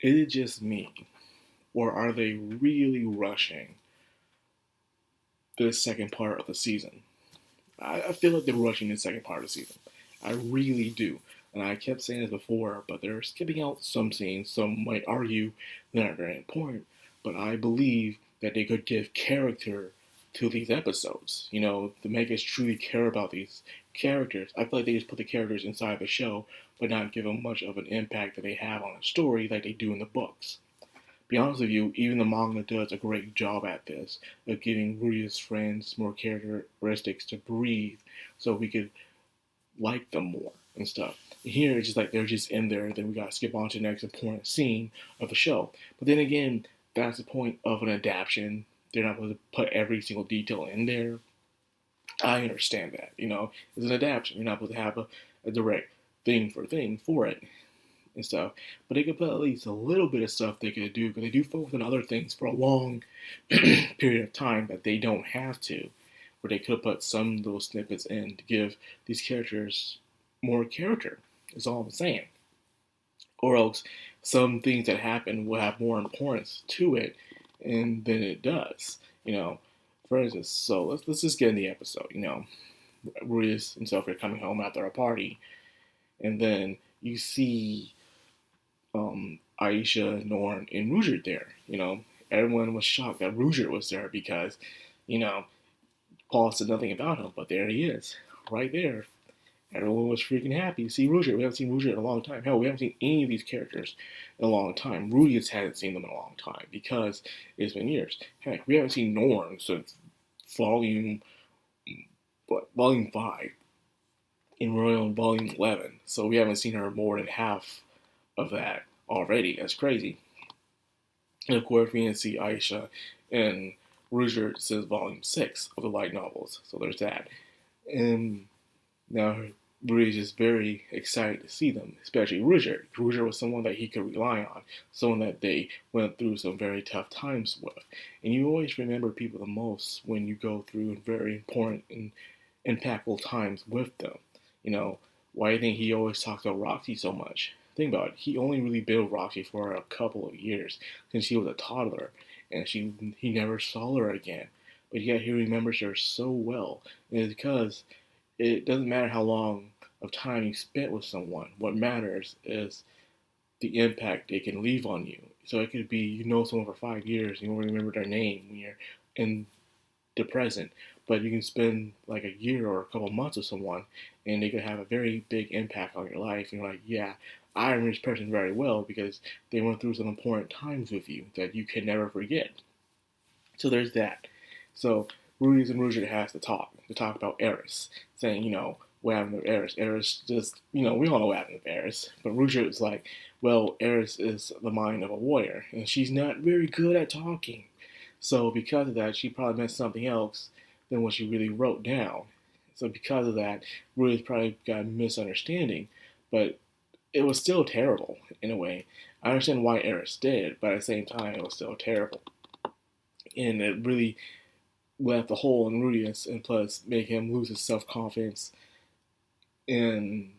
Is it just me, or are they really rushing the second part of the season? I feel like they're rushing the second part of the season. I really do. And I kept saying this before, but they're skipping out some scenes. Some might argue they're not very important, but I believe that they could give character to these episodes. To make us truly care about these characters. I feel like they just put the characters inside the show, but not give them much of an impact that they have on the story like they do in the books. Be honest with you, even the manga does a great job at this, of giving Ruya's friends more characteristics to breathe so we could like them more and stuff. Here, it's just like they're just in there, then we gotta skip on to the next important scene of the show. But then again, that's the point of an adaptation. They're not going to put every single detail in there. I understand that. It's an adaptation. You're not supposed to have a direct thing for it and stuff. But they could put at least a little bit of stuff they could do because they do focus on other things for a long period of time that they don't have to. Where they could have put some little snippets in to give these characters more character. Is all I'm saying. Or else some things that happen will have more importance to it and than it does. For instance, so let's just get in the episode. Ruiz and Sophie are coming home after a party, and then you see Aisha, Norn, and Ruger there. Everyone was shocked that Ruger was there because, you know, Paul said nothing about him, but there he is, right there. Everyone was freaking happy to see Ruger. We haven't seen Ruger in a long time. Hell, we haven't seen any of these characters in a long time. Rudy just hasn't seen them in a long time because it's been years. Heck, we haven't seen Norn since volume, volume 5 in Royal Volume 11. So we haven't seen her more than half of that already. That's crazy. And of course, we didn't see Aisha in Ruger since Volume 6 of the light novels. So there's that. And now Rudy is just very excited to see them, especially Ruger. Ruger was someone that he could rely on, someone that they went through some very tough times with. And you always remember people the most when you go through very important and impactful times with them. Why do you think he always talks about Roxy so much? Think about it. He only really built Roxy for a couple of years since she was a toddler, and he never saw her again. But yet he remembers her so well, and it's because it doesn't matter how long of time you spent with someone. What matters is the impact they can leave on you. So it could be someone for 5 years, you don't remember their name when you're in the present, but you can spend like a year or a couple months with someone, and they could have a very big impact on your life. And you're like, yeah, I remember this person very well because they went through some important times with you that you can never forget. So there's that. So Ruiz and Ruger has to talk about Eris, saying, what happened to Eris? Eris just, we all know what happened to Eris. But Ruger is like, well, Eris is the mind of a warrior, and she's not very good at talking. So because of that, she probably meant something else than what she really wrote down. So because of that, Ruiz probably got a misunderstanding. But it was still terrible, in a way. I understand why Eris did, but at the same time, it was still terrible. And it really left a hole in Rudius, and plus make him lose his self-confidence, and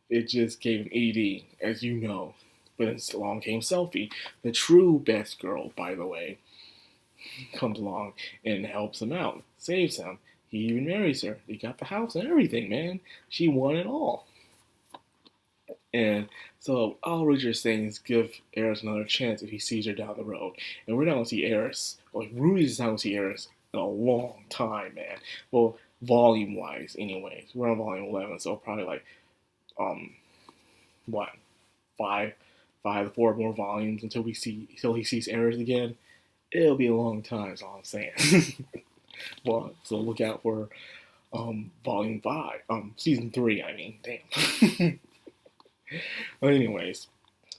it just gave him AD, as you know. But then along came Selphie, the true best girl, by the way, comes along and helps him out, saves him. He even marries her. He got the house and everything, man. She won it all. And so all Ruger's saying is give Eris another chance if he sees her down the road. And we're not going to see Eris, Rudy's not going to see Eris in a long time, man. Well, volume-wise, anyways. We're on volume 11, so probably like, what, five to four more volumes until he sees Eris again. It'll be a long time, is all I'm saying. Well, so look out for volume 5, season 3, I mean, damn. But anyways,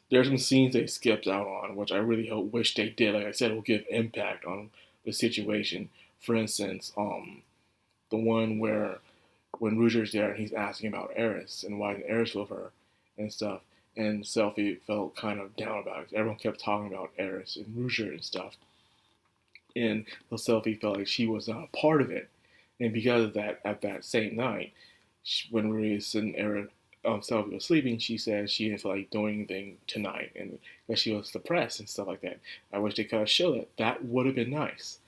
there's some scenes they skipped out on, which I really wish they did. Like I said, it will give impact on the situation. For instance, the one where when Ruger's there and he's asking about Eris and why Eris with her and stuff, and Selphie felt kind of down about it. Everyone kept talking about Eris and Ruger and stuff, and so Selphie felt like she was not a part of it. And because of that, at that same night, when Ruiz and Sylvie was sleeping, she said she didn't feel like doing anything tonight, and that she was depressed and stuff like that. I wish they could have showed that. That would have been nice.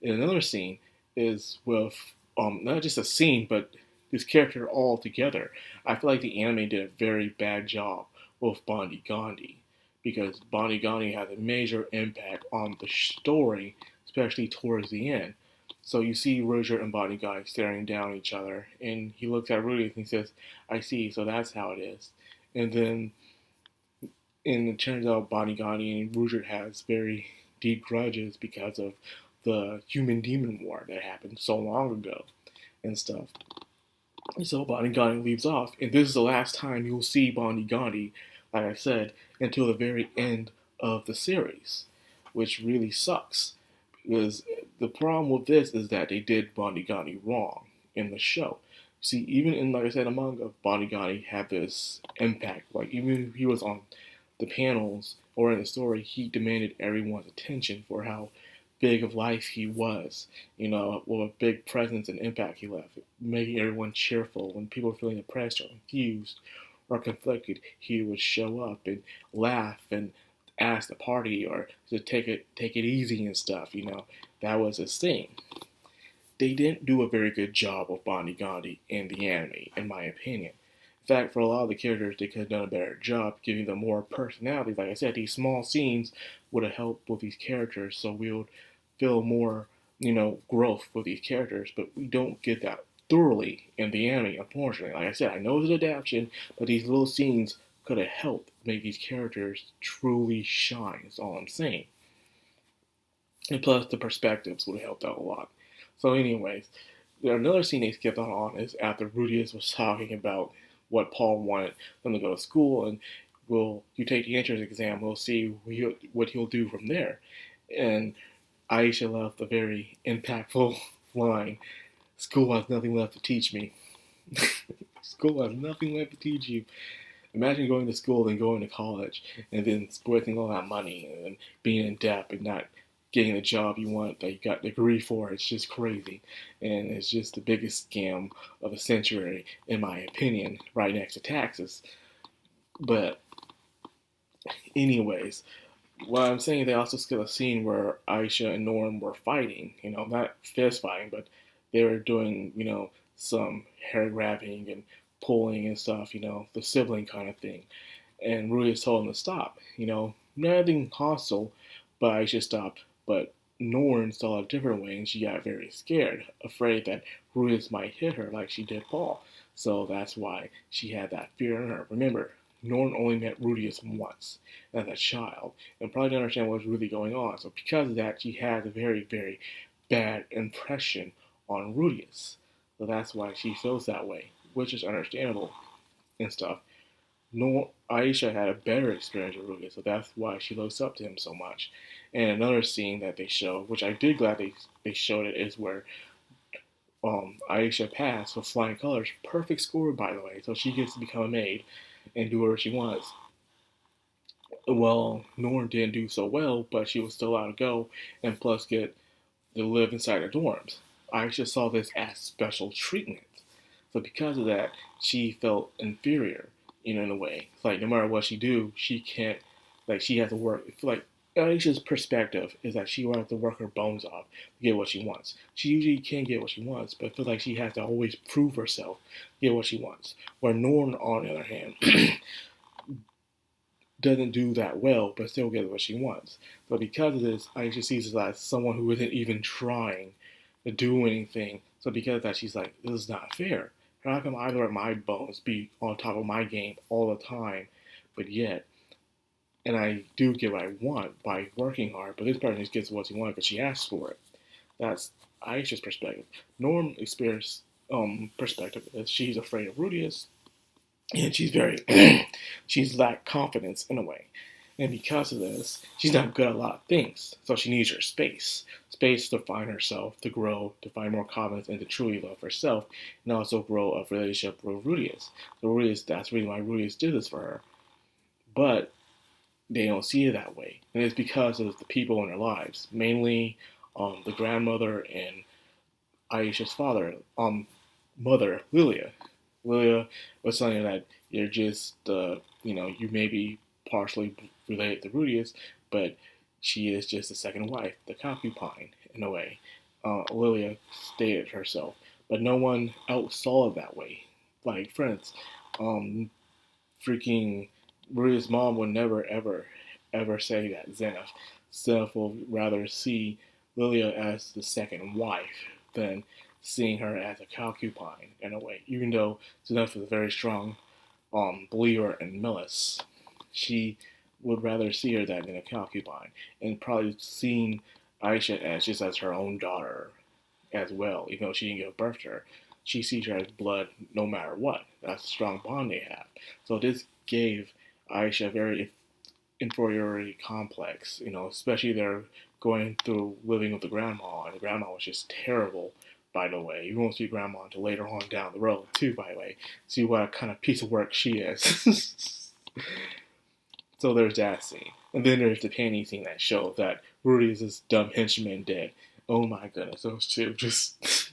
And another scene is with not just a scene, but this character all together. I feel like the anime did a very bad job with Bondi Gandhi because Bondi Gandhi has a major impact on the story, especially towards the end. So you see Roger and Bonnie Guy staring down at each other, and he looks at Rudy and he says, "I see, so that's how it is." And then, and it turns out Bonnie Guy and Roger has very deep grudges because of the human demon war that happened so long ago and stuff. And so Bonnie Gandhi leaves off, and this is the last time you'll see Bonnie Gandhi, like I said, until the very end of the series, which really sucks. Because the problem with this is that they did Bonnie Gandhi wrong in the show. See, even in, like I said, a manga, Bonnie Gandhi had this impact. Like, even if he was on the panels or in the story, he demanded everyone's attention for how big of life he was, what a big presence and impact he left, making everyone cheerful. When people were feeling depressed or confused or conflicted, he would show up and laugh and ask the party or to take it easy and stuff. That was his thing. They didn't do a very good job of Bonnie Gandhi in the anime, in my opinion. In fact, for a lot of the characters, they could have done a better job giving them more personality. Like I said, these small scenes would have helped with these characters, so we would feel more, growth with these characters. But we don't get that thoroughly in the anime, unfortunately. Like I said, I know it's an adaptation, but these little scenes could have helped make these characters truly shine. That's all I'm saying. And plus, the perspectives would have helped out a lot. So, anyways, another scene they skipped on is after Rudius was talking about what Paul wanted them to go to school, and you take the entrance exam, we'll see what he'll do from there. And Aisha left a very impactful line: "School has nothing left to teach me." School has nothing left to teach you. Imagine going to school and going to college and then wasting all that money and being in debt and not getting the job you want that you got the degree for. It's just crazy. And it's just the biggest scam of the century, in my opinion, right next to taxes. But anyways, what I'm saying, they also skipped a scene where Aisha and Norm were fighting. Not fist fighting, but they were doing, some hair grabbing and pulling and stuff, the sibling kind of thing. And Rudy told him to stop, nothing hostile, but Aisha stopped. But Norn saw a different way and she got very scared, afraid that Rudius might hit her like she did Paul. So that's why she had that fear in her. Remember, Norn only met Rudius once as a child and probably didn't understand what was really going on. So because of that, she had a very, very bad impression on Rudius. So that's why she feels that way, which is understandable and stuff. Aisha had a better experience with Rudius, so that's why she looks up to him so much. And another scene that they show, which I did glad they showed it, is where Aisha passed with flying colors. Perfect score, by the way, so she gets to become a maid and do whatever she wants. Well, Norm didn't do so well, but she was still allowed to go and plus get to live inside the dorms. Aisha saw this as special treatment. So because of that, she felt inferior, in a way. It's like no matter what she do, she can't, like she has to work. It's like Aisha's perspective is that she will have to work her bones off to get what she wants. She usually can get what she wants, but feels like she has to always prove herself to get what she wants. Where Norn, on the other hand, doesn't do that well, but still gets what she wants. So because of this, Aisha sees it as someone who isn't even trying to do anything. So because of that, she's like, this is not fair. How come I let my bones be on top of my game all the time, but yet, and I do get what I want by working hard, but this person just gets what she wants because she asked for it. That's Aisha's perspective. Norm's experience perspective is she's afraid of Rudius, and she's lacked confidence in a way. And because of this, she's not good at a lot of things. So she needs her space. Space to find herself, to grow, to find more confidence, and to truly love herself, and also grow a relationship with Rudius. So Rudius, that's really why Rudius did this for her. But they don't see it that way. And it's because of the people in their lives. Mainly the grandmother and Aisha's mother, Lilia. Lilia was telling her that, You're just, you may be partially related to Rudius, but she is just the second wife, the concubine, in a way. Lilia stated herself, but no one else saw it that way. Like, friends, um, freaking Rudius' mom would never, ever, ever say that Zenith. Zenith will rather see Lilia as the second wife than seeing her as a concubine in a way. Even though Zenith is a very strong believer in Millis, she would rather see her that than a concubine, and probably seeing Aisha as just as her own daughter as well, even though she didn't give birth to her. She sees her as blood no matter what. That's a strong bond they have. So this gave Aisha a very inferiority complex, especially they're going through living with the grandma, and the grandma was just terrible, by the way. You won't see grandma until later on down the road, too, by the way. See what kind of piece of work she is. So there's that scene. And then there's the painting scene that shows that Rudy's this dumb henchman dead. Oh my goodness, those two just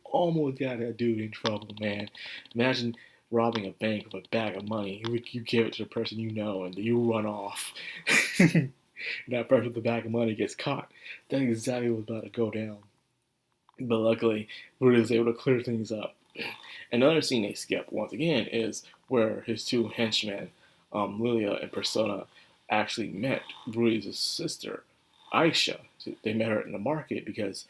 almost got that dude in trouble, man. Imagine robbing a bank with a bag of money. You give it to the person you know, and you run off. And that person with the bag of money gets caught. That's exactly what's about to go down. But luckily, Rudy was able to clear things up. Another scene they skip, once again, is where his two henchmen, Lilia and Persona, actually met Rudy's sister, Aisha. They met her in the market because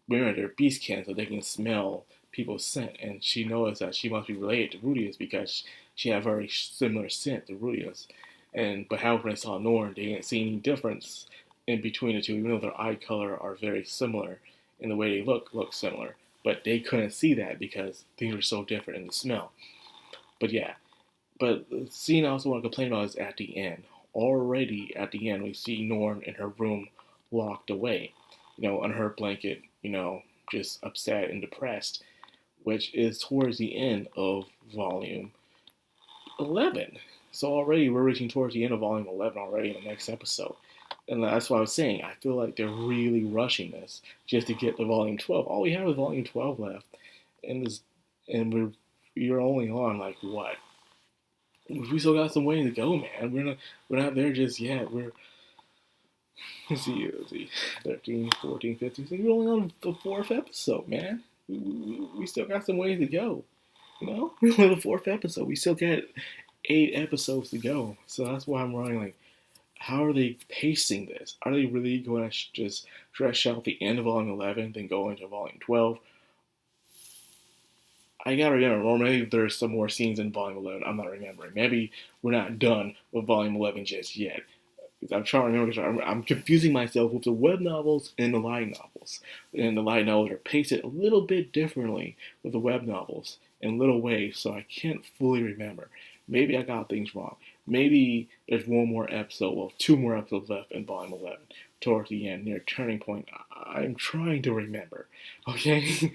remember they're beastkin, so they can smell people's scent, and she knows that she must be related to Rudius because she had a very similar scent to Rudius. But however, when they saw Norn, they didn't see any difference in between the two, even though their eye color are very similar in the way they look similar. But they couldn't see that because things were so different in the smell. But yeah, but the scene I also want to complain about is at the end. Already at the end, we see Norn in her room locked away, on her blanket, just upset and depressed, which is towards the end of volume 11. So already we're reaching towards the end of volume 11 already in the next episode. And that's what I was saying. I feel like they're really rushing this just to get to volume 12. All we have is volume 12 left. And we're only on like what? We still got some way to go, man. We're not there just yet. Let's see, 13, 14, 15, 16. We're only on the 4th episode, man. We still got some ways to go. We're on the 4th episode. We still got 8 episodes to go. So that's why I'm running like, how are they pacing this? Are they really going to just stretch out the end of volume 11, then go into volume 12? I gotta remember, or maybe there's some more scenes in volume 11. I'm not remembering. Maybe we're not done with volume 11 just yet. I'm trying to remember. I'm confusing myself with the web novels and the light novels. And the light novels are paced a little bit differently with the web novels in little ways, so I can't fully remember. Maybe I got things wrong. Maybe there's one more episode, well, 2 more episodes left in volume 11 towards the end, near turning point. I'm trying to remember, okay?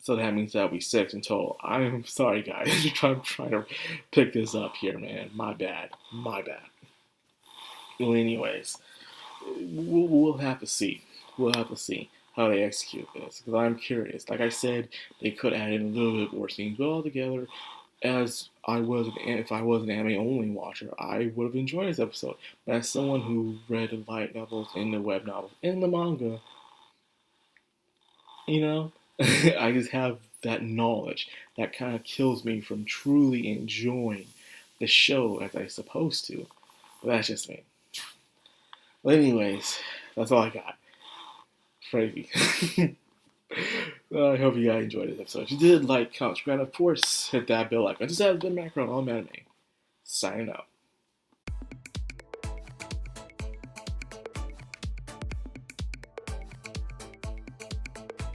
So that means that'll be 6 in total. I'm sorry, guys. I'm trying to pick this up here, man. My bad. Well, anyways, we'll have to see. We'll have to see how they execute this, because I'm curious. Like I said, they could add in a little bit more scenes, but altogether, if I was an anime-only watcher, I would have enjoyed this episode. But as someone who read the light novels and the web novels and the manga, I just have that knowledge that kind of kills me from truly enjoying the show as I'm supposed to. But that's just me. But anyways, that's all I got. Crazy. Well, I hope you guys enjoyed this episode. If you did, like, comment, subscribe, of course, hit that bell icon. Just have been Madcrownxox on anime. Signing out.